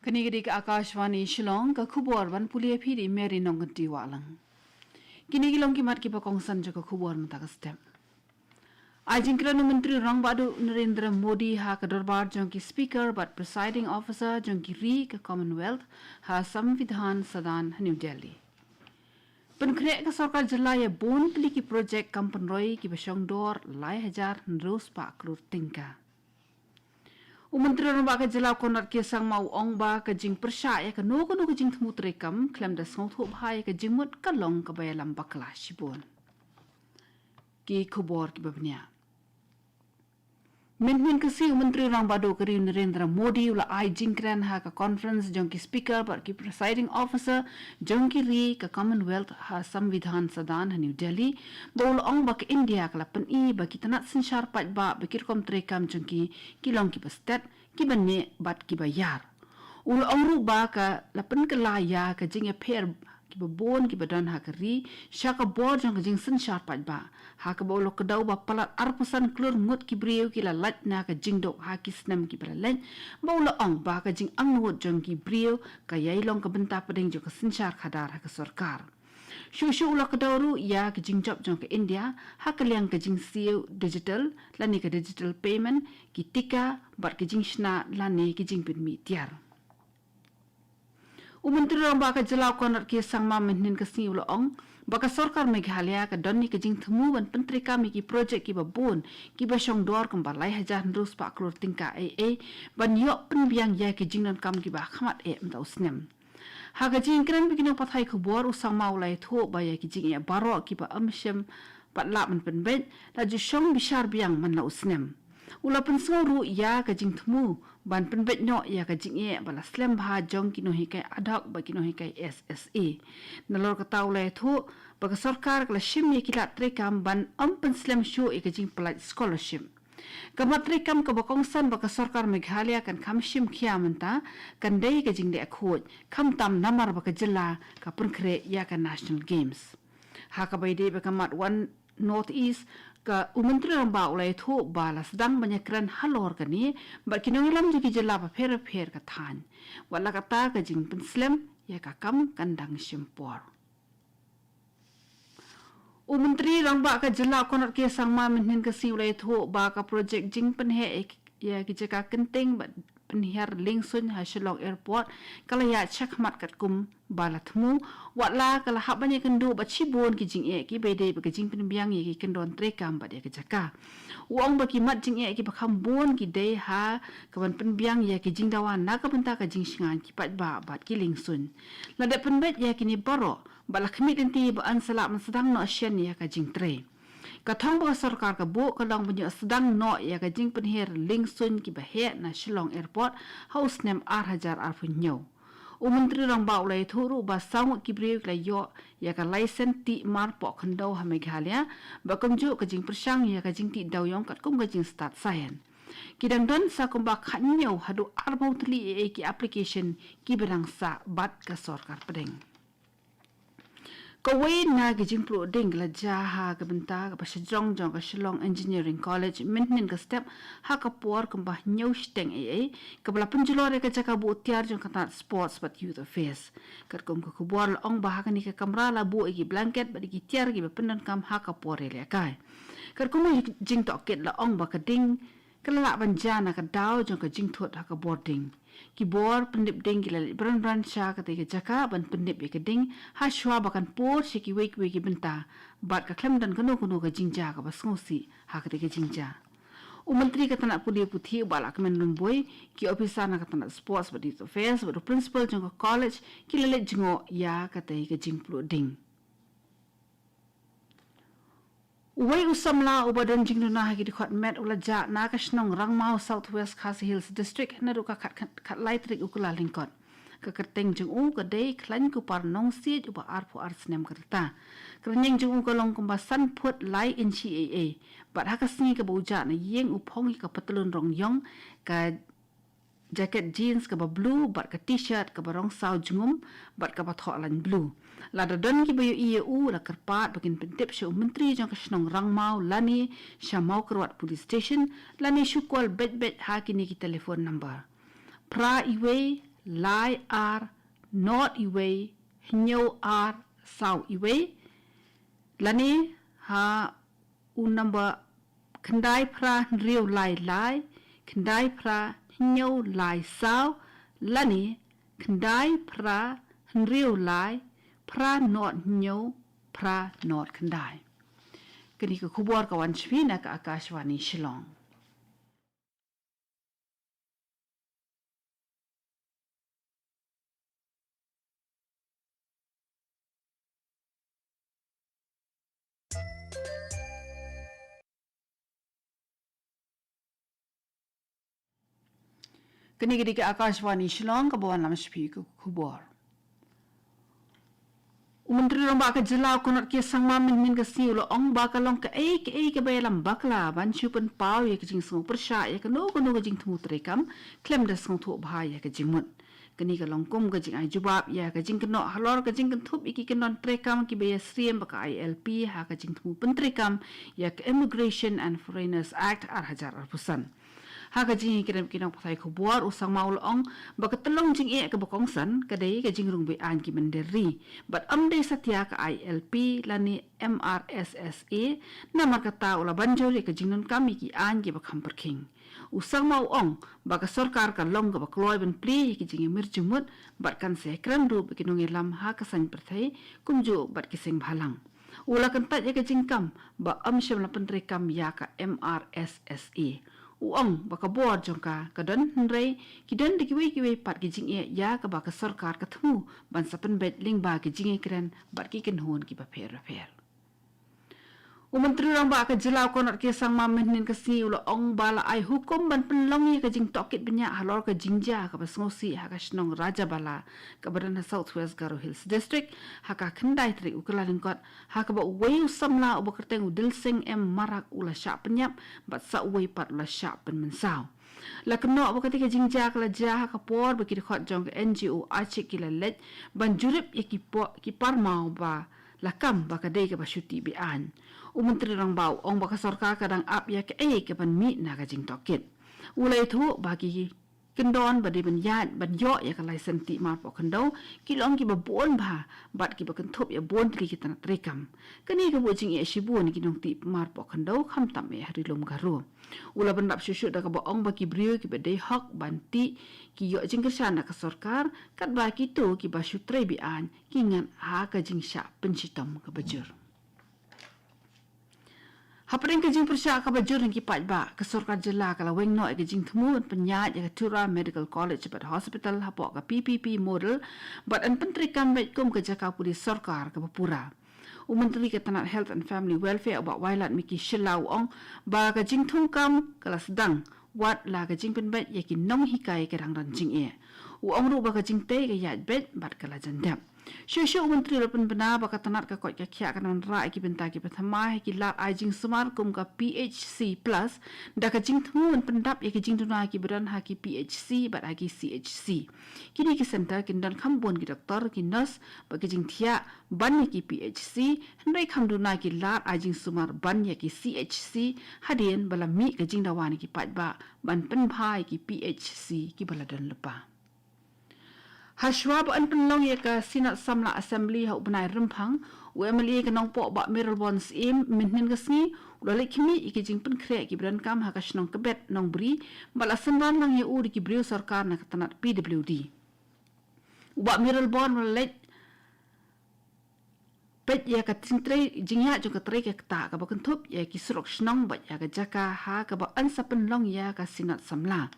Kini ke Akashvani Shillong ke khubor ban pulia phiri meri nongti walang. Kini gilong kimat ki pakongsan jo ke khubor mata step. Ajinkran Menteri Rang Badu Narendra Modi ha ke darbar jong ki speaker but presiding officer jong ki ri ke Commonwealth ha Samvidhan Sadan New Delhi. Penkrek ke sarkar jela ya bon kli ki project kampan roi ki besong dor lai hajar nros pa klur tingka. Menteri Rang Badu jela konat ke sang mau ong ba ke jing persya ya ke no ke jing thmu trekam klem da song thu bhai ke jing mut kalong ke bayalam bakla shibon. Ki khubor ki babnya. Min Khasi Menteri Rang Badu kari Narendra Modi ula ai jingkran ha ka conference jong ki speaker but ki presiding officer jong ki ri ka Commonwealth ha Samvidhan Sadan New Delhi bol ong ba ka India kala pen I ba ki tanat sinshar pat ba bekir kom trekam jong ki long ki pastat ki banne bat ki bayar ul ong ru ba ka lapen ka laya ka jing e pher ki babon ki badan ha kari shaka bor jong ka jing sinshar pat ba ha ka bolo ka dau ba palat arpusan klur ngut ki brieu ki la lat na ka jing dok ha ki snam ki balalan bolo ong ba ka jing ang ngut jong ki brieu ka yai long ka benta pading jo ka sinshar khadar ha ka sarkar Shushu ula ka dawru ya ka jing job jong ka India ha ka liang ka jing siu digital lani ka digital payment ki tika bar ka jing shna lani ki jing pin mi tiar Menteri Rang Badu jela konat ke sang ma menen ke si ula ong baka sarkar Meghalaya ka donni ke jing thmu ban pentri kami ki project ki babon ki basong dor kembar lai hajar ndus pa klur tingka ban yok pen biang ya ke jing non kam ki ba khamat mta usnem ha ka jing kran bikino pathai khubor usang ma ulai tho ba ya ki jing ya baro ki ba amshem patla man pen bet la ju shong bishar biang man la usnem ula pen suru ya ka jing thmu ban pen bet no ya ka jing e bala slam bha jong ki no hi kai adhak ba ki no hi kai SSA nalor ka taule thu ba ka sarkar kala shim ye ki la trekam ban pen slam show e ka jing plat scholarship ka matrekam ka bakong san ba ka sarkar Meghalaya kan kham shim khia manta kan dei ka jing de khoj kham tam namar ba ka jilla ka punkhre ya ka national games ha ka bai de ba ka mat one North East ka Menteri Rang Badu lai thu bala sedang banyakran halor ka ni bar kinong ilam jiki jela pa pher ka than wala ka ta ka jing penslam ya ka kam kandang shimpor Menteri Rang Badu ka jela konat ke sang ma menen ka si lai thu ba ka project jing pen he ya ki jaka kenting ba penhiar lingsun ha Shillong airport kala ya chakmat kat kum bala thmu wala kala habanya kendo ba chibon ki jing e ki bede ba jing pen biang ye ki kendon trekam ba de ka jaka wong ba ki mat jing e ki ba kham bon ki de ha ka ban pen biang ye ki jing dawan na ka benta ka jing shingan ki pat ba bat ki lingsun la de pen bet ye ki ni baro bala khmit enti ba an sala man sedang no asian ya ka jing tre Kathang ba sarkar ka bo kalong banyo sedang no ya ka jing penher lingsun ki bahe na Shillong airport house nem hajar arpunyo Menteri Rang Badu lai thuru ba sang ki brew la yo ya ka license ti mar po khando ha Meghalaya ba kamjo ka jing persang ya ka jing ti daw yong kat kum ka jing start sayan kidang don sa kumba khanyo hadu arbau tli ki application ki berang sa bat ka sarkar pedeng Kawai na gijing plu ding la jaha ka benta ka pasajong jong ka Shillong Engineering College menen ka step ha ka por ka ba nyau steng ka bala penjulore ka jaka bu tiar jong ka sports but youth affairs kat kum ka kubor ong ba ka ni ka kamra la bu ki blanket ba ki tiar ki ba penan kam ha ka por le kai kat kum jing to ket la ong ba ka ding kala banjana ka daw jong ka jing thot ha ka boarding ki bor pendip ding ki la bran sha ka te ka jaka ban pendip ka ding ha shwa ba kan por shi ki wek ki benta bat ka klem dan kono ka jingja ka bas ngosi ha ka te ka jingja Menteri ka tanak puli puthi bala ka men boy ki officer na ka tanak sports but youth affairs but principal jong ka college ki le jingo ya ka te ka jing plu ding Uway usamla ubadan jing na hagi dikot met ula ja na ka shnong rangmau southwest Khasi Hills district na ruka kat laitrik ukula lingkot ka kerteng jing ka dei klan ku par nong siet uba arpu arsnem kerta kernyeng jing ka long kumba san put lai in CAA bat haka singi ka buja na yeng upong ka patulun rong yong ka jacket jeans ka ba blue bat ka t-shirt ka barong saw jungum bat ka bathok lan blue la da don ki bayu EU la karpat bakin pentip shu menteri jong ka shnong rangmau lani shamau krawat police station lani shukwal bet ha kini ki telefon number pra iwe lai ar not iwe hinyo ar sau iwe lani ha number kendai pra riu lai lai kendai pra hinyo lai sau lani kendai pra riu lai pra not hinyo pra not kendai kini ke kubur kawan Shvina ke Akashvani Shillong. Kini ke Akashvani Shillong ke bawah nama Shvi ke kubur. Menteri orang baka jelau konot ke sang mamin min ke si ulo ong baka long ke bayalam bakla ban chupan pau ya ke jing sung persya ya ke no ke jing temu terekam klem da sung tu bahaya ke jing mut kini ke long kum ke jing ai jubab ya ke jing kenok halor ke jing kentup iki ke non terekam ki baya sriem baka ILP ha ke jing temu penterekam ya ke Immigration and Foreigners Act ar hajar ar pusan ha ka jing kiram kinang patai ko buar usang maul ong baka telong jing e ke bokongsan kadai ke jing rung be an ki menderi but amde satya ka ILP lani MRSSA nama kata ula banjori ke jing non kami ki an ki bakam perking usang mau ong baka sarkar ka long ka bakloi ben pli ki jing mirjumut bat kan se kram ru ki nong lam ha ka san perthai kumju bat ki sing bhalang ula kan tat ya ke jing kam ba am shem la pentrekam ya ka MRSSA uang baka buat jongka kadon hendrai kidan dikiwe pat kijing e ya ka baka sarkar ketemu ban sapen bet ling ba kijing e kren bat ki kenhon ki ba fer Menteri orang baka jelau konot ke sang mamin nin kasi ulo ong bala ai hukum ban penlong ye kajing tokit banyak halor ke jingja ka basngosi ha ka shnong raja bala ka badan South West Garo Hills District ha ka kendai tri ukala lingkot ha ka ba wei samla ubo kerteng udil sing marak ula syak penyap bat sa wei pat ula syak pen mensau la keno ubo ketika jingja kala jah ka por baki dekhot jong ke NGO achik kila let ban jurip ye ki par mau ba lakam baka dei ke basyuti bian Menteri orang bau ong baka sarkar kadang ap ya ke ke ban mi na ka jing tokit ulai thu bagi kendon badi ban yat ban yo ya ka license ti mar po kendo kilong ki babon ba bat ki bakan thop ya bon tri ki tan trekam kani ka bo jing e shibun ki nong ti mar po kendo kham tam e hari lom garu ula ban dap shushu da ka bo ong baki brio ki bade hak ban ti ki yo jing kersana ka sarkar kat ba ki tu ki ba shutre bi an ki ngan ha ka jing sha penchitom ka bajur Hapring ke jing persya ka bajur ki pat ba ke sarkar jela kala weng no ke jing temu penyat ya Tura Medical College but hospital hapo ka PPP model but an pentri kam bet kum ke jaka puli sarkar ka pura Menteri ke Tanat Health and Family Welfare ba wailat miki shilau ong ba ka jing thung kam kala sedang wat la ka jing pen bet ya ki nong hikai ke rang ran jing e ong ru ba ka jing te ke yat bet bat kala jandap Shushu Menteri Lepen Benar baka tanat ka kot ka kya kanan ra ki benta ki pathamai ki lat ai jing smar kum ka PHC plus da ka jing thun pendap ya ki jing tuna ki badan ha ki PHC bat ha ki CHC kini ki center kin dan khambon ki doktor ki nurse ba ki jing thia ban ki PHC hendai kham duna ki lat ai jing smar ban ya ki CHC hadien bala mi ka jing dawani ki pat ba ban pen phai ki PHC ki bala dan lepa Hashwab an penlong ya ka Senat Samla Assembly ha ubnai rempang UMLA ka nong po ba Meryl Bonds minhin kasni ulale kimi iki jing pen krek ki bran kam ha ka shnong kebet nong bri balasan ran lang ya uri ki brio sarkar na katanat PWD ba Meryl Bond ulale bet ya ka tintre jingya jo ka tre ka ta ka bakan thup ya ki surok shnong ba ya ka jaka ha ka ba ansa penlong ya ka Senat Samla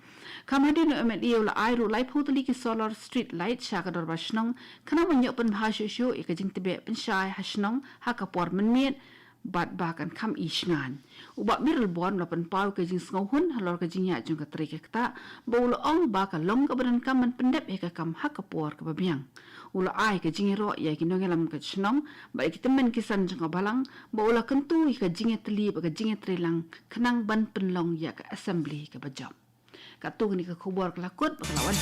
Kamadi no MLA ula airu lai putuli ki solar street light sha ka dor ba shnong kana manyo pen bha shu e ka jing tebe pen shai ha shnong ha ka por men bat ba kan kam ishngan uba Meryl Bond la pen pau ka jing sngo hun halor ka jing ya jo ka tre ka ta ba ula ong ba ka long ka badan kam man pendep e ka kam ha ka por ka babiang ula ai ka jing ro ya ki nongelam ka shnong ba ki temen kisan jong ka balang ba ula kentu ka jing tli ba ka jing trelang khnang ban penlong ya ka assembly ka bajam Katung ni ke kubur kelakut, lawan